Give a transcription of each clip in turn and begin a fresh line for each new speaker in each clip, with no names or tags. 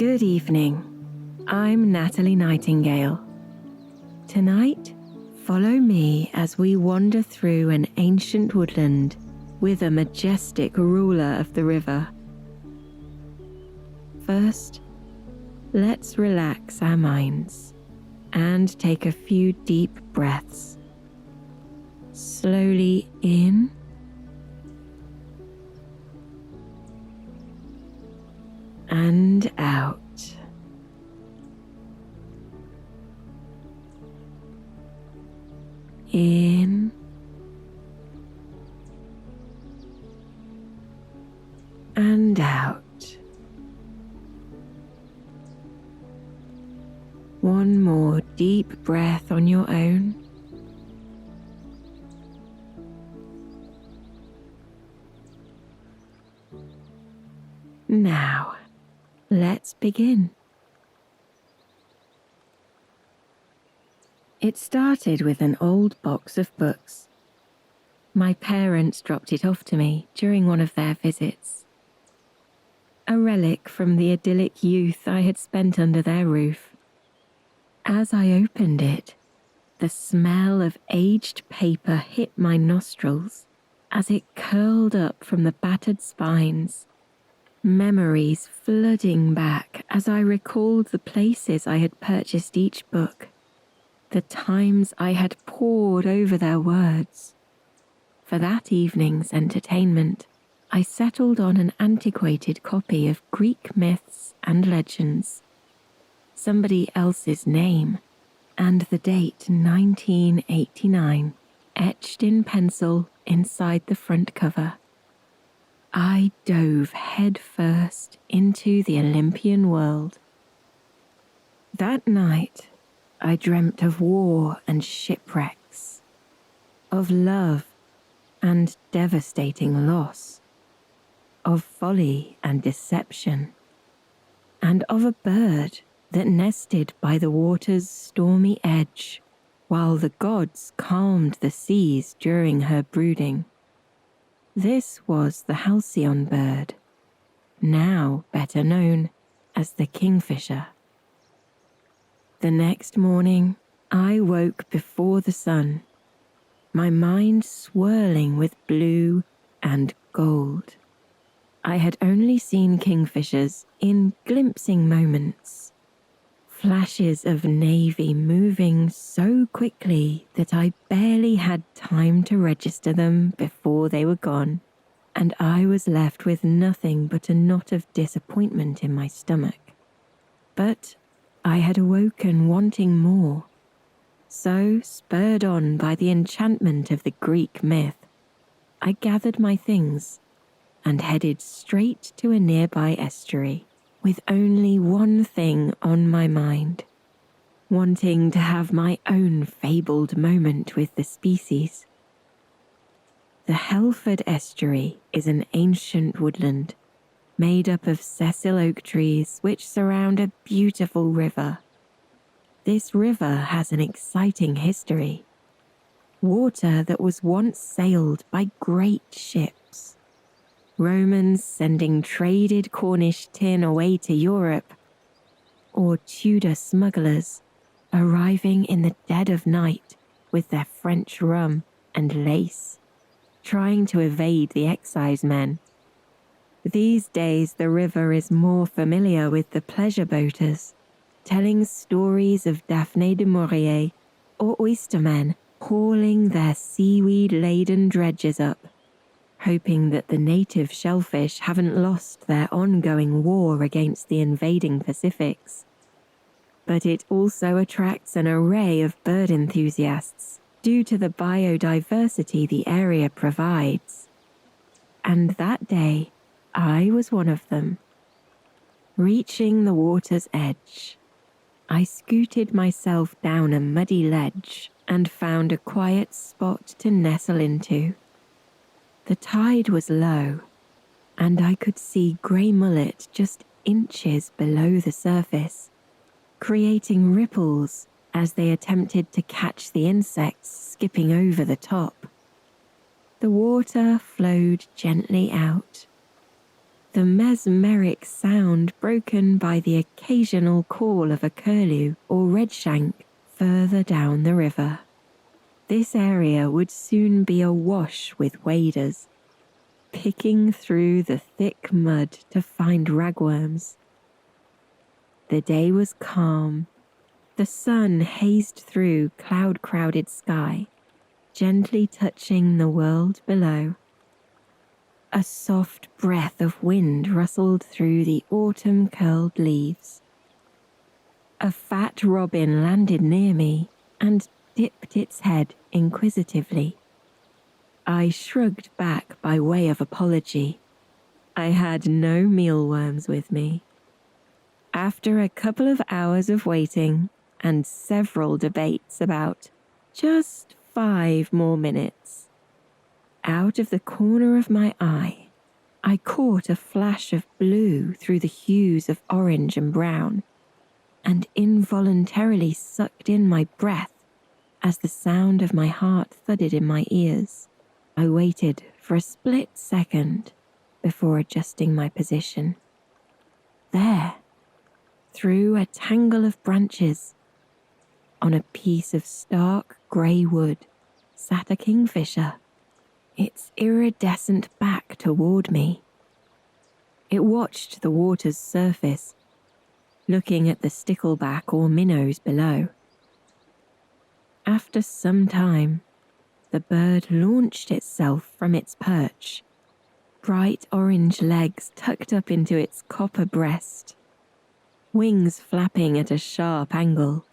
Good evening. I'm Natalie Nightingale. Tonight, follow me as we wander through an ancient woodland with a majestic ruler of the river. First, let's relax our minds and take a few deep breaths. Slowly in and out. In and out. One more deep breath on your own. Now, let's begin. It started with an old box of books. My parents dropped it off to me during one of their visits. A relic from the idyllic youth I had spent under their roof. As I opened it, the smell of aged paper hit my nostrils as it curled up from the battered spines. Memories flooding back as I recalled the places I had purchased each book, the times I had pored over their words. For that evening's entertainment, I settled on an antiquated copy of Greek myths and legends, somebody else's name, and the date 1989 etched in pencil inside the front cover. I dove headfirst into the Olympian world. That night, I dreamt of war and shipwrecks, of love and devastating loss, of folly and deception, and of a bird that nested by the water's stormy edge while the gods calmed the seas during her brooding. This was the Halcyon bird, now better known as the kingfisher. The next morning, I woke before the sun, my mind swirling with blue and gold. I had only seen kingfishers in glimpsing moments, flashes of navy moving so quickly that I barely had time to register them before they were gone, and I was left with nothing but a knot of disappointment in my stomach. But I had awoken wanting more, so spurred on by the enchantment of the Greek myth, I gathered my things and headed straight to a nearby estuary, with only one thing on my mind, wanting to have my own fabled moment with the species. The Helford Estuary is an ancient woodland made up of sessile oak trees which surround a beautiful river. This river has an exciting history. Water that was once sailed by great ships. Romans sending traded Cornish tin away to Europe, or Tudor smugglers arriving in the dead of night with their French rum and lace, trying to evade the excise men. These days the river is more familiar with the pleasure boaters, telling stories of Daphne du Maurier or oystermen hauling their seaweed-laden dredges up, hoping that the native shellfish haven't lost their ongoing war against the invading Pacifics. But it also attracts an array of bird enthusiasts due to the biodiversity the area provides. And that day, I was one of them. Reaching the water's edge, I scooted myself down a muddy ledge and found a quiet spot to nestle into. The tide was low, and I could see grey mullet just inches below the surface, creating ripples as they attempted to catch the insects skipping over the top. The water flowed gently out, the mesmeric sound broken by the occasional call of a curlew or redshank further down the river. This area would soon be awash with waders, picking through the thick mud to find ragworms. The day was calm. The sun hazed through cloud-crowded sky, gently touching the world below. A soft breath of wind rustled through the autumn-curled leaves. A fat robin landed near me and dipped its head inquisitively. I shrugged back by way of apology. I had no mealworms with me. After a couple of hours of waiting and several debates about just 5 more minutes, out of the corner of my eye, I caught a flash of blue through the hues of orange and brown, and involuntarily sucked in my breath as the sound of my heart thudded in my ears. I waited for a split second before adjusting my position. There, through a tangle of branches, on a piece of stark grey wood, sat a kingfisher, its iridescent back toward me. It watched the water's surface, looking at the stickleback or minnows below. After some time, the bird launched itself from its perch, bright orange legs tucked up into its copper breast, wings flapping at a sharp angle,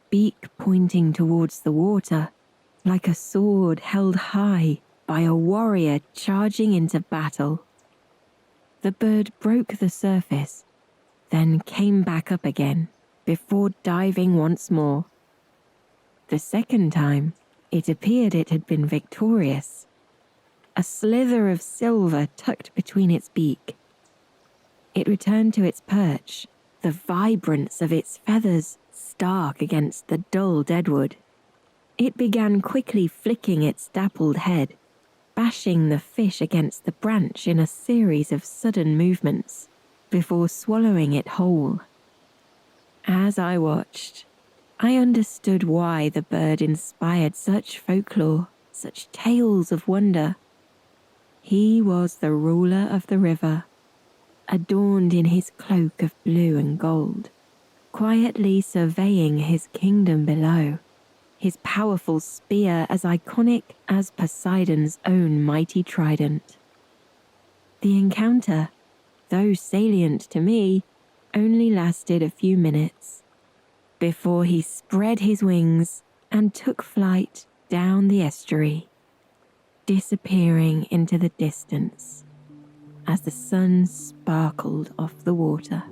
beak pointing towards the water, like a sword held high by a warrior charging into battle. The bird broke the surface, then came back up again before diving once more. The second time, it appeared it had been victorious. A slither of silver tucked between its beak. It returned to its perch, the vibrance of its feathers stark against the dull deadwood. It began quickly flicking its dappled head, bashing the fish against the branch in a series of sudden movements, before swallowing it whole. As I watched, I understood why the bird inspired such folklore, such tales of wonder. He was the ruler of the river, adorned in his cloak of blue and gold, quietly surveying his kingdom below, his powerful spear as iconic as Poseidon's own mighty trident. The encounter, though salient to me, only lasted a few minutes, before he spread his wings and took flight down the estuary, disappearing into the distance as the sun sparkled off the water.